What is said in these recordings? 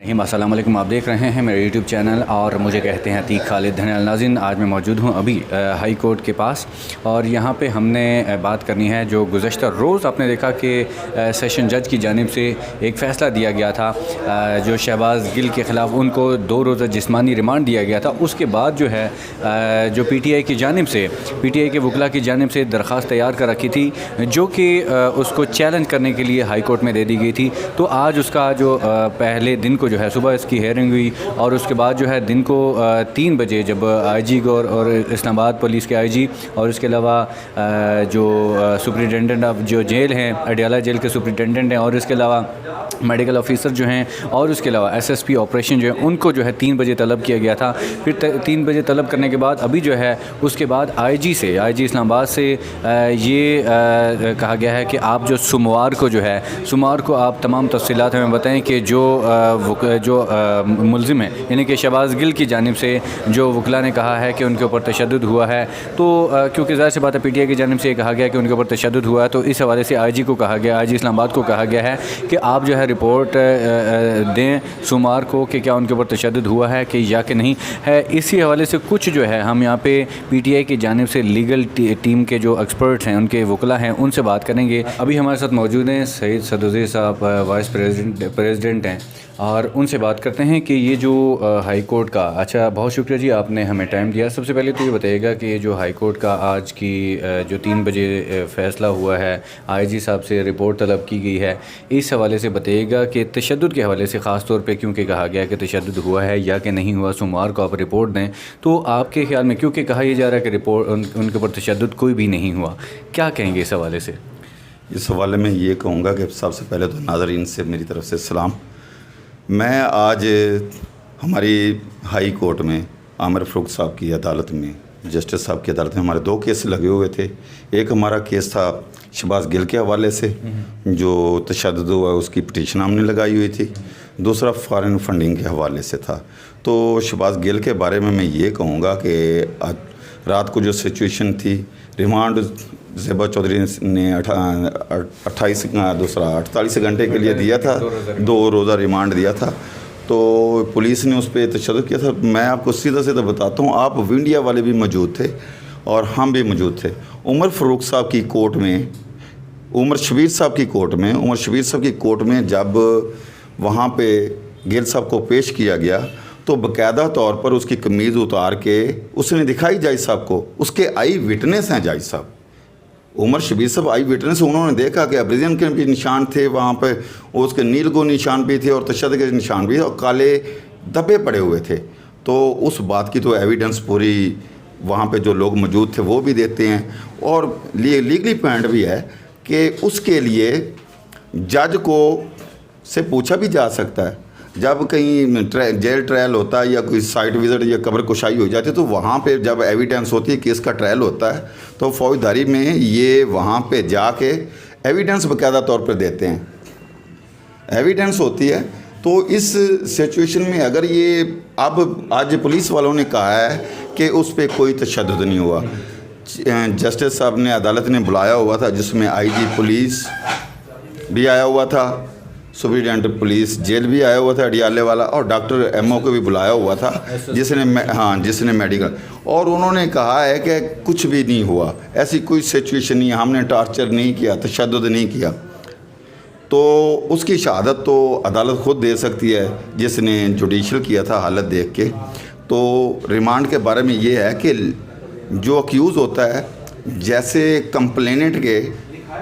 अस्सलाम वालेकुम। आप देख रहे हैं मेरे यूट्यूब चैनल और मुझे कहते हैं अतीक खालिद धनियाल। नाज़रीन, आज मैं मौजूद हूँ अभी हाई कोर्ट के पास और यहाँ पे हमने बात करनी है जो गुज़श्ता रोज़ आपने देखा कि सेशन जज की जानिब से एक फ़ैसला दिया गया था जो शहबाज़ गिल के ख़िलाफ़ उनको 2 रोज़ा जिस्मानी रिमांड दिया गया था। उसके बाद जो है जो PTI की जानिब से PTI के वकला की जानिब से दरख्वास्त तैयार कर रखी थी जो कि उसको चैलेंज करने के लिए हाई कोर्ट में दे दी गई थी। तो आज उसका जो पहले दिन को जो है सुबह इसकी हेयरिंग हुई और उसके बाद जो है दिन को 3 बजे जब IG और इस्लामाबाद पुलिस के IG और उसके अलावा जो सुपरिटेंडेंट ऑफ जो जेल हैं अडियाला जेल के सुपरिटेंडेंट हैं और इसके अलावा मेडिकल ऑफिसर जो हैं और उसके अलावा SSP ऑपरेशन जो है उनको जो है 3 बजे तलब किया गया था। फिर 3 बजे तलब करने के बाद अभी जो है उसके बाद IG इस्लामाबाद से ये कहा गया है कि आप जो सोमवार को आप तमाम तफसीलात हमें बताएं कि जो मुल्ज़िम है यानी कि शहबाज़ गिल की जानिब से जो वकला ने कहा है कि उनके ऊपर तशद्दुद हुआ है। तो क्योंकि ज़ाहिर सी बात है PTI की जानिब से ये कहा गया कि उनके ऊपर तशद्दुद हुआ है, तो इस हवाले से IG को कहा गया, IG इस्लामाबाद को कहा गया है कि आप जो है रिपोर्ट दें सोमवार को कि क्या उनके ऊपर तशद्दुद हुआ है कि या कि नहीं है। इसी हवाले से कुछ जो है हम यहाँ पे PTI की जानिब से लीगल टीम के जो एक्सपर्ट्स हैं उनके वकला हैं उनसे बात करेंगे। अभी हमारे साथ मौजूद हैं सईद सदुज़ी साहब, वाइस प्रेसिडेंट हैं और उनसे बात करते हैं कि ये जो हाई कोर्ट का, अच्छा बहुत शुक्रिया जी आपने हमें टाइम दिया। सबसे पहले तो ये बताइएगा कि ये जो हाई कोर्ट का आज की जो 3 बजे फ़ैसला हुआ है, IG साहब से रिपोर्ट तलब की गई है, इस हवाले से बताइएगा कि तशद्दुद के हवाले से ख़ास तौर पे क्योंकि कहा गया कि तशद्दुद हुआ है या कि नहीं हुआ, सोमवार को आप रिपोर्ट दें। तो आपके ख्याल में क्योंकि कहा यह जा रहा है कि रिपोर्ट उनके ऊपर तशद्दुद कोई भी नहीं हुआ, क्या कहेंगे इस हवाले से? इस हवाले में ये कहूँगा कि सबसे पहले तो नाज़रीन से मेरी तरफ़ से सलाम। मैं आज हमारी हाई कोर्ट में आमिर फ़ारूक साहब की अदालत में, जस्टिस साहब की अदालत में हमारे 2 केस लगे हुए थे। एक हमारा केस था शहबाज़ गिल के हवाले से जो तशद्दुद हुआ उसकी पिटीशन हमने लगाई हुई थी, दूसरा फ़ॉरेन फंडिंग के हवाले से था। तो शहबाज़ गिल के बारे में मैं ये कहूँगा कि रात को जो सिचुएशन थी, रिमांड ज़ेबा चौधरी ने 48 घंटे के लिए दिया था, 2 रोज़ा रिमांड दिया था। तो पुलिस ने उस पर तशद्दुद किया था। मैं आपको सीधा बताता हूँ, आप विंडिया वाले भी मौजूद थे और हम भी मौजूद थे। उमर फ़ारूक साहब की कोर्ट में, उमर शबीर साहब की कोर्ट में जब वहाँ पे गिल साहब को पेश किया गया तो बाकायदा तौर पर उसकी कमीज़ उतार के उसने दिखाई जज साहब को। उसके आई विटनेस हैं जज साहब, उमर शबीर साहब आई विटनेस। उन्होंने देखा कि अब्रिजन के भी निशान थे वहाँ पे, उसके नीलगो निशान भी थे और तशद्दुद के निशान भी थे और काले धब्बे पड़े हुए थे। तो उस बात की तो एविडेंस पूरी वहाँ पे जो लोग मौजूद थे वो भी देते हैं और लीगली पॉइंट भी है कि उसके लिए जज को से पूछा भी जा सकता है। जब कहीं जेल ट्रायल होता है या कोई साइट विज़िट या कब्र कुशाई हो जाती है तो वहाँ पे जब एविडेंस होती है, केस का ट्रायल होता है, तो फौजदारी में ये वहाँ पे जाके एविडेंस बाकायदा तौर पर देते हैं, एविडेंस होती है। तो इस सिचुएशन में अगर ये अब आज पुलिस वालों ने कहा है कि उस पर कोई तशद्दुद नहीं हुआ, जस्टिस साहब ने अदालत ने बुलाया हुआ था जिसमें IG पुलिस भी आया हुआ था, सुपरिटेंडेंट पुलिस जेल भी आया हुआ था अडियाले वाला, और डॉक्टर MO को भी बुलाया हुआ था जिसने मेडिकल, और उन्होंने कहा है कि कुछ भी नहीं हुआ, ऐसी कोई सिचुएशन नहीं है, हमने टॉर्चर नहीं किया, तशद्दुद नहीं किया। तो उसकी शहादत तो अदालत खुद दे सकती है जिसने जुडिशल किया था हालत देख के। तो रिमांड के बारे में ये है कि जो अक्यूज़ होता है, जैसे कंप्लेनेंट के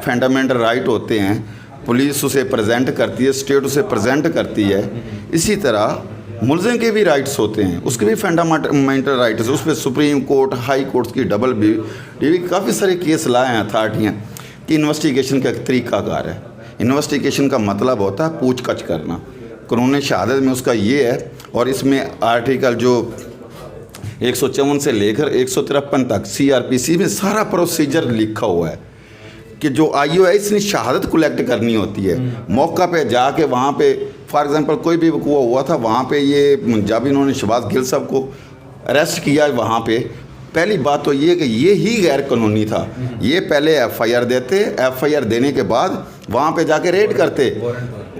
फंडामेंटल राइट होते हैं, पुलिस उसे प्रेजेंट करती है, स्टेट उसे प्रेजेंट करती है, इसी तरह मुल्ज़िम के भी राइट्स होते हैं, उसके भी फंडामेंटल राइट्स। उस पर सुप्रीम कोर्ट, हाई कोर्ट की डबल भी काफ़ी सारे केस लाए हैं अथॉरिटियाँ कि इन्वेस्टिगेशन का तरीक़ाकार है। इन्वेस्टिगेशन का मतलब होता है पूछताछ करना, कानून शहादत में उसका ये है। और इसमें आर्टिकल जो 154 से लेकर 153 तक CRPC में सारा प्रोसीजर लिखा हुआ है कि जो IO है इसने शहादत कलेक्ट करनी होती है। मौका पे जाके वहाँ पे फॉर एग्जांपल कोई भी वक़ूआ हुआ था वहाँ पे, ये जब इन्होंने शहबाज़ गिल साहब को अरेस्ट किया वहाँ पे, पहली बात तो ये कि ये ही गैर कानूनी था। ये पहले FIR देते, FIR देने के बाद वहाँ पे जाके रेड करते,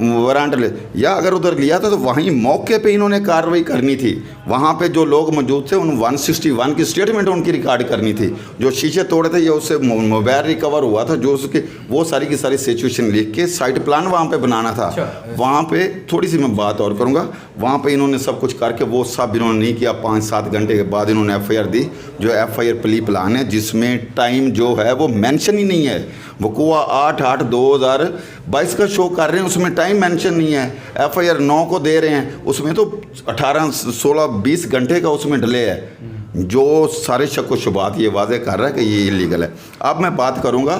वारंट ले, या अगर उधर लिया था तो वहीं मौके पे इन्होंने कार्रवाई करनी थी। वहाँ पे जो लोग मौजूद थे उन 161 की स्टेटमेंट उनकी रिकॉर्ड करनी थी। जो शीशे तोड़े थे या उससे मोबाइल रिकवर हुआ था, जो उसके वो सारी की सारी सिचुएशन लिख के साइट प्लान वहाँ पे बनाना था। वहाँ पे थोड़ी सी मैं बात और करूँगा, वहाँ पे इन्होंने सब कुछ करके वो सब इन्होंने नहीं किया। 5-7 घंटे के बाद इन्होंने FIR दी, जो FIR प्ली प्लान है जिसमें टाइम जो है वो मेंशन ही नहीं है। वकूआ 8/8/2022 का शो कर रहे हैं, उसमें टाइम मेंशन नहीं है। FIR 9 को दे रहे हैं, उसमें तो 18, 16, 20 घंटे का उसमें डिले है, जो सारे शक व शुबात ये वाज़े कर रहा है कि ये इलीगल है। अब मैं बात करूँगा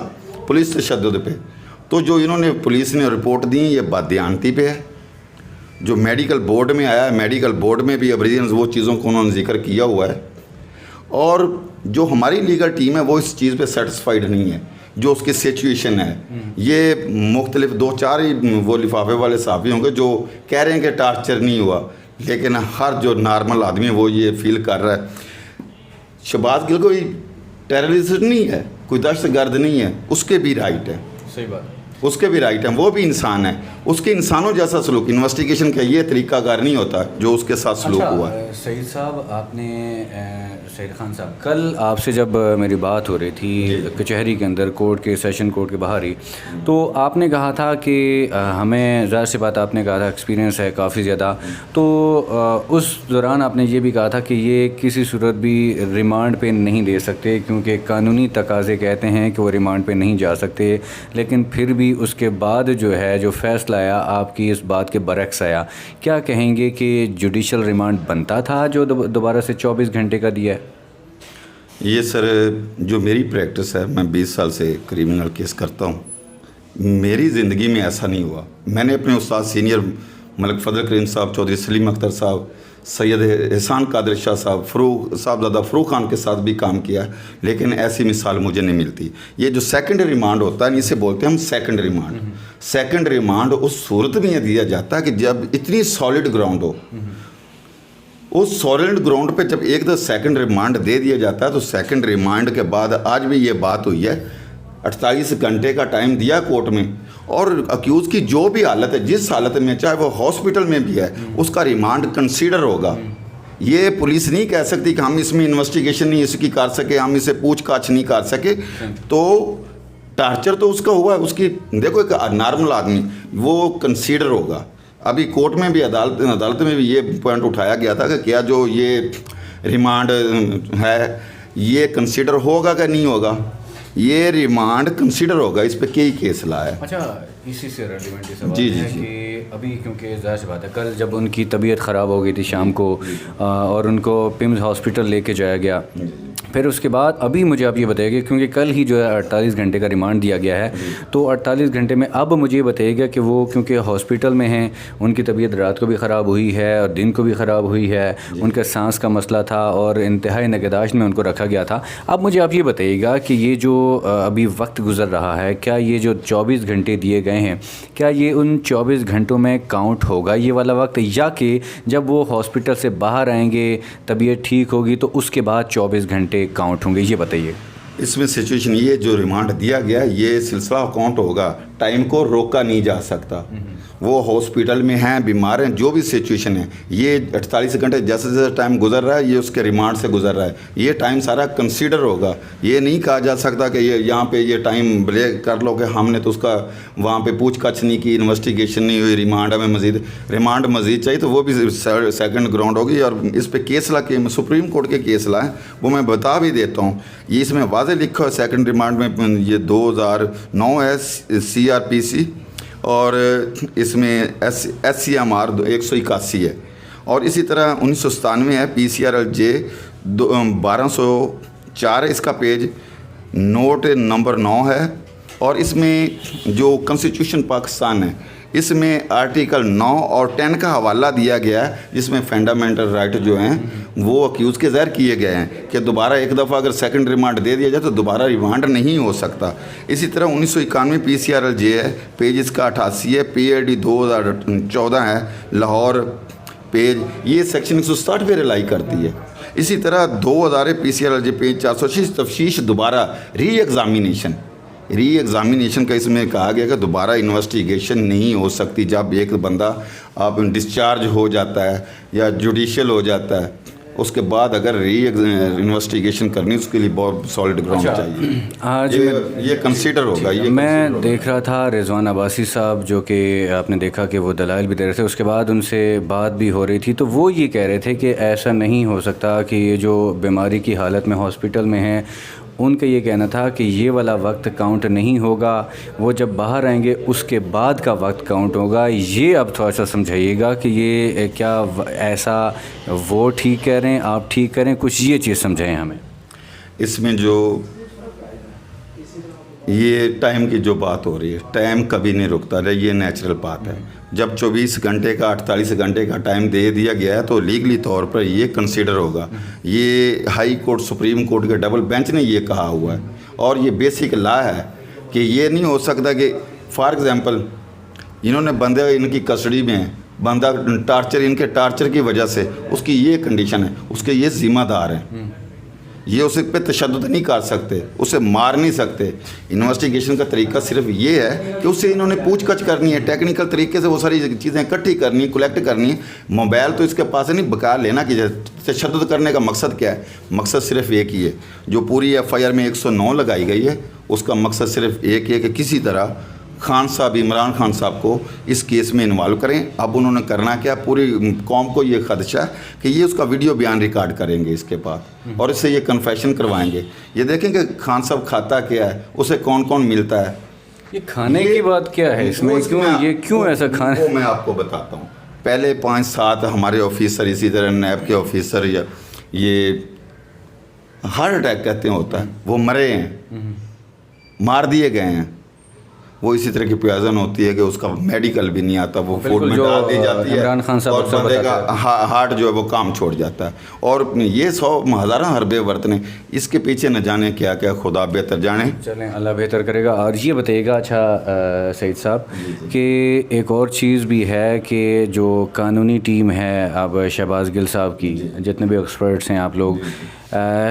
पुलिस तशद्दुद पे। तो जो इन्होंने पुलिस ने रिपोर्ट दी ये बददियानती पे है। जो मेडिकल बोर्ड में आया है, मेडिकल बोर्ड में भी अब्रीजन्स वो चीज़ों को उन्होंने जिक्र किया हुआ है, और जो हमारी लीगल टीम है वो इस चीज़ पे सेटिस्फाइड नहीं है। जो उसकी सिचुएशन है, ये मुख्तलिफ 2-4 ही वो लिफाफे वाले साफ़ी होंगे जो कह रहे हैं कि टार्चर नहीं हुआ, लेकिन हर जो नॉर्मल आदमी है वो ये फील कर रहा है। शहबाज गिल कोई टेररिस्ट नहीं है, कोई दहशतगर्द नहीं है, उसके भी राइट है। सही बात, उसके भी राइट हैं, वो भी इंसान है, उसके इंसानों जैसा सलूक इन्वेस्टिगेशन का ये तरीकाकार नहीं होता जो उसके साथ सलूक हुआ है। सईद साहब, आपने सईद खान साहब, कल आपसे जब मेरी बात हो रही थी कचहरी के अंदर, कोर्ट के सेशन कोर्ट के बाहर ही, तो आपने कहा था कि हमें ज़ाहिर सी बात आपने कहा था एक्सपीरियंस है काफ़ी ज़्यादा, तो उस दौरान आपने ये भी कहा था कि ये किसी सूरत भी रिमांड पे नहीं दे सकते क्योंकि कानूनी तकाज़े कहते हैं कि वो रिमांड पे नहीं जा सकते, लेकिन फिर भी उसके बाद जो है जो फ़ैसला आया आपकी इस बात के बरक्स आया। क्या कहेंगे कि जुडिशल रिमांड बनता था जो दोबारा से 24 घंटे का दिया है? ये सर जो मेरी प्रैक्टिस है, मैं 20 साल से क्रिमिनल केस करता हूँ, मेरी ज़िंदगी में ऐसा नहीं हुआ। मैंने अपने उस्ताद सीनियर मलिक फजल करीम साहब, चौधरी सलीम अख्तर साहब, सैयद एहसान कादिर शाह साहब, साहबजादा फ़रूक खान के साथ भी काम किया, लेकिन ऐसी मिसाल मुझे नहीं मिलती। ये जो सेकंड रिमांड होता है, इसे बोलते हैं हम सेकंड रिमांड। सेकंड रिमांड उस सूरत में दिया जाता है कि जब इतनी सॉलिड ग्राउंड हो, उस सॉलिड ग्राउंड पे जब एक दो सेकंड रिमांड दे दिया जाता है, तो सेकंड रिमांड के बाद आज भी ये बात हुई है, 48 घंटे का टाइम दिया कोर्ट में, और अक्यूज़ की जो भी हालत है, जिस हालत में, चाहे वो हॉस्पिटल में भी है, उसका रिमांड कंसीडर होगा। ये पुलिस नहीं कह सकती कि हम इसमें इन्वेस्टिगेशन नहीं इसकी कर सके, हम इसे पूछताछ नहीं कर सके। तो टार्चर तो उसका हुआ है, उसकी देखो एक नॉर्मल आदमी वो कंसीडर होगा। अभी कोर्ट में भी अदालत में भी ये पॉइंट उठाया गया था कि क्या जो ये रिमांड है ये कंसीडर होगा कि नहीं होगा। ये रिमांड कंसीडर होगा, इस पे कई केस लाया है। अच्छा, इसी से रेलिवेंट सवाल जी है कि अभी क्योंकि ज़ाहिर सी बात है कल जब उनकी तबीयत ख़राब हो गई थी शाम को और उनको पिम्स हॉस्पिटल लेके जाया गया, फिर उसके बाद अभी मुझे आप ये बताइएगा क्योंकि कल ही जो है 48 घंटे का रिमांड दिया गया है, तो 48 घंटे में अब मुझे ये बताइएगा कि वो क्योंकि हॉस्पिटल में हैं, उनकी तबीयत रात को भी ख़राब हुई है और दिन को भी ख़राब हुई है, उनका सांस का मसला था और इंतहाई निगहदाश्त में उनको रखा गया था। अब मुझे आप ये बताइएगा कि ये जो अभी वक्त गुज़र रहा है, क्या ये जो 24 घंटे दिए गए हैं, क्या ये उन 24 घंटों में काउंट होगा ये वाला वक्त, या कि जब वो हॉस्पिटल से बाहर आएंगे, तबीयत ठीक होगी तो उसके बाद 24 घंटे काउंट होंगे? ये बताइए। इसमें सिचुएशन ये जो रिमांड दिया गया ये सिलसिला काउंट होगा, टाइम को रोका नहीं जा सकता। वो हॉस्पिटल में हैं, बीमार हैं, जो भी सिचुएशन है, ये 48 घंटे जैसे जैसे टाइम गुजर रहा है ये उसके रिमांड से गुजर रहा है, ये टाइम सारा कंसीडर होगा। ये नहीं कहा जा सकता कि ये यहाँ पे ये टाइम ब्रेक कर लो कि हमने तो उसका वहाँ पे पूछताछ नहीं की, इन्वेस्टिगेशन नहीं हुई, रिमांड हमें रिमांड मज़ीद चाहिए, तो वो भी सेकंड ग्राउंड होगी। और इस पर केस ला के सुप्रीम कोर्ट के केस लाएँ, वो मैं बता भी देता हूँ। ये इसमें वाज़े लिखा है सेकंड रिमांड में, ये 2009 है CRPC, और इसमें SCMR 181 है, और इसी तरह 1997 है PCRLJ 1204 है, इसका पेज नोट नंबर 9 है। और इसमें जो कॉन्स्टिट्यूशन पाकिस्तान है इसमें आर्टिकल 9 और 10 का हवाला दिया गया है, जिसमें फंडामेंटल राइट जो हैं वो अक्यूज़ के ज़ाहिर किए गए हैं कि दोबारा एक दफ़ा अगर सेकंड रिमांड दे दिया जाए तो दोबारा रिमांड नहीं हो सकता। इसी तरह 1991 PCRLJ है, पेज इसका 88 है, PAD 2014 है लाहौर, पेज ये सेक्शन 160 पे रिलाई करती है। इसी तरह 2000 PCRLJ पेज 406 तफ्शीश दोबारा री एग्ज़ामिनेशन, री एग्ज़ामिनेशन का इसमें कहा गया कि दोबारा इन्वेस्टिगेशन नहीं हो सकती। जब एक बंदा आप डिस्चार्ज हो जाता है या जुडिशियल हो जाता है, उसके बाद अगर री इन्वेस्टिगेशन करनी, उसके लिए बहुत सॉलिड ग्राउंड चाहिए। आज ये कंसीडर होगा। ये मैं देख रहा था रिजवान अब्बासी साहब, जो कि आपने देखा कि वो दलाइल भी दे रहे थे, उसके बाद उनसे बात भी हो रही थी, तो वो ये कह रहे थे कि ऐसा नहीं हो सकता कि ये जो बीमारी की हालत में हॉस्पिटल में हैं, उनका ये कहना था कि ये वाला वक्त काउंट नहीं होगा, वो जब बाहर आएंगे उसके बाद का वक्त काउंट होगा। ये अब थोड़ा सा समझाइएगा कि ये क्या ऐसा वो ठीक कह रहे हैं, आप ठीक करें, कुछ ये चीज़ समझाएं हमें। इसमें जो ये टाइम की जो बात हो रही है, टाइम कभी नहीं रुकता है, ये नेचुरल बात है। जब 24 घंटे का 48 घंटे का टाइम दे दिया गया है तो लीगली तौर पर ये कंसीडर होगा। ये हाई कोर्ट, सुप्रीम कोर्ट के डबल बेंच ने ये कहा हुआ है और ये बेसिक लॉ है कि ये नहीं हो सकता कि फॉर एग्ज़ाम्पल इन्होंने बंदे इनकी कस्टडी में है, बंदा टार्चर, इनके टार्चर की वजह से उसकी ये कंडीशन है, उसके ये ज़िम्मेदार हैं, ये उसे पे तशद्दुद नहीं कर सकते, उसे मार नहीं सकते। इन्वेस्टिगेशन का तरीका सिर्फ ये है कि उससे इन्होंने पूछताछ करनी है, टेक्निकल तरीके से वो सारी चीज़ें इकट्ठी करनी है, कलेक्ट करनी है। मोबाइल तो इसके पास है नहीं, बकाया लेना की तशद्दुद करने का मकसद क्या है? मकसद सिर्फ एक ही है। जो पूरी FIR में 109 लगाई गई है, उसका मकसद सिर्फ एक ही है कि किसी तरह खान साहब, इमरान खान साहब को इस केस में इन्वॉल्व करें। अब उन्होंने करना क्या, पूरी कौम को ये खदशा है कि ये उसका वीडियो बयान रिकॉर्ड करेंगे इसके बाद और इससे ये कन्फेशन करवाएंगे। ये देखें कि खान साहब खाता क्या है, उसे कौन कौन मिलता है। ये खाने की बात क्या है इसमें, क्यों ऐसा खाना? वो मैं आपको बताता हूँ। पहले 5-7 हमारे ऑफिसर, इसी तरह नैब के ऑफिसर, या ये हार्ट अटैक कहते हैं होता है, वो मरे हैं, मार दिए गए हैं। वो इसी तरह की पॉइजन होती है कि उसका मेडिकल भी नहीं आता, वो फूड में डाल दी जाती है और बंदे का हार्ट जो है वो काम छोड़ जाता है। और ये 100,000 हरबे बरतने, इसके पीछे न जाने क्या क्या, खुदा बेहतर जाने। चलें, अल्लाह बेहतर करेगा। और ये बताइएगा अच्छा सईद साहब कि एक और चीज़ भी है कि जो कानूनी टीम है अब शहबाज गिल साहब की, जितने भी एक्सपर्ट्स हैं आप लोग,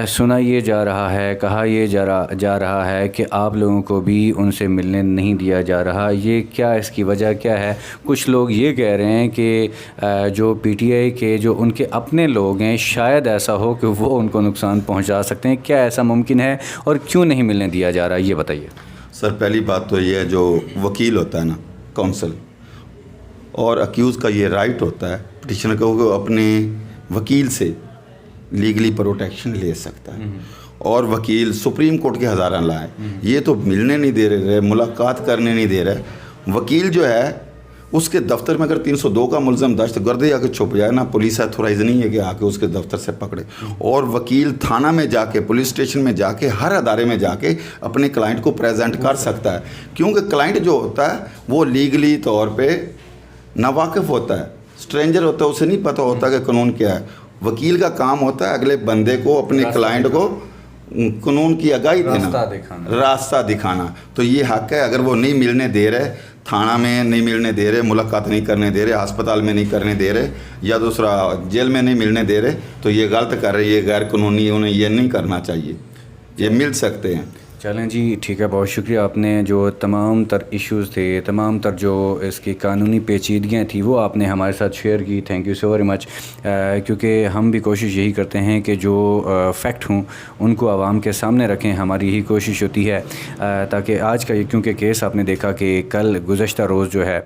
सुना ये जा रहा है, कहा ये जा रहा है कि आप लोगों को भी उनसे मिलने नहीं दिया जा रहा। ये क्या, इसकी वजह क्या है? कुछ लोग ये कह रहे हैं कि जो PTI के जो उनके अपने लोग हैं, शायद ऐसा हो कि वो उनको नुकसान पहुंचा सकते हैं। क्या ऐसा मुमकिन है और क्यों नहीं मिलने दिया जा रहा, ये बताइए। सर, पहली बात तो ये है, जो वकील होता है ना, काउंसिल, और अक्यूज़ का ये राइट होता है पिटिशनर को अपने वकील से लीगली प्रोटेक्शन ले सकता है। और वकील सुप्रीम कोर्ट के हज़ारा लाए, ये तो मिलने नहीं दे रहे, मुलाकात करने नहीं दे रहे। वकील जो है उसके दफ्तर में अगर 302 का मुलज़म दहशतगर्द आके छुप जाए ना, पुलिस अथोराइज नहीं है कि आके उसके दफ्तर से पकड़े। और वकील थाना में जाके, पुलिस स्टेशन में जाके, हर अदारे में जाके अपने क्लाइंट को प्रेजेंट कर सकता है, क्योंकि क्लाइंट जो होता है वो लीगली तौर पे नावाकिफ़ होता है, स्ट्रेंजर होता है, उसे नहीं पता होता कि कानून क्या है। वकील का काम होता है अगले बंदे को, अपने क्लाइंट को कानून की आगाही देना, रास्ता दिखाना। तो ये हक है। अगर वो नहीं मिलने दे रहे, थाना में नहीं मिलने दे रहे, मुलाकात नहीं करने दे रहे, अस्पताल में नहीं करने दे रहे, या दूसरा जेल में नहीं मिलने दे रहे, तो ये गलत कर रहे, ये गैर कानूनी, उन्हें ये नहीं करना चाहिए। ये मिल सकते हैं। चलें जी, ठीक है, बहुत शुक्रिया। आपने जो तमाम तर इश्यूज़ थे, तमाम तर जो इसकी कानूनी पेचीदगियाँ थी, वो आपने हमारे साथ शेयर की। Thank you so very much. क्योंकि हम भी कोशिश यही करते हैं कि जो फैक्ट हों उनको आवाम के सामने रखें, हमारी यही कोशिश होती है। ताकि आज का ये, क्योंकि केस आपने देखा कि कल गुज़श्ता रोज़ जो है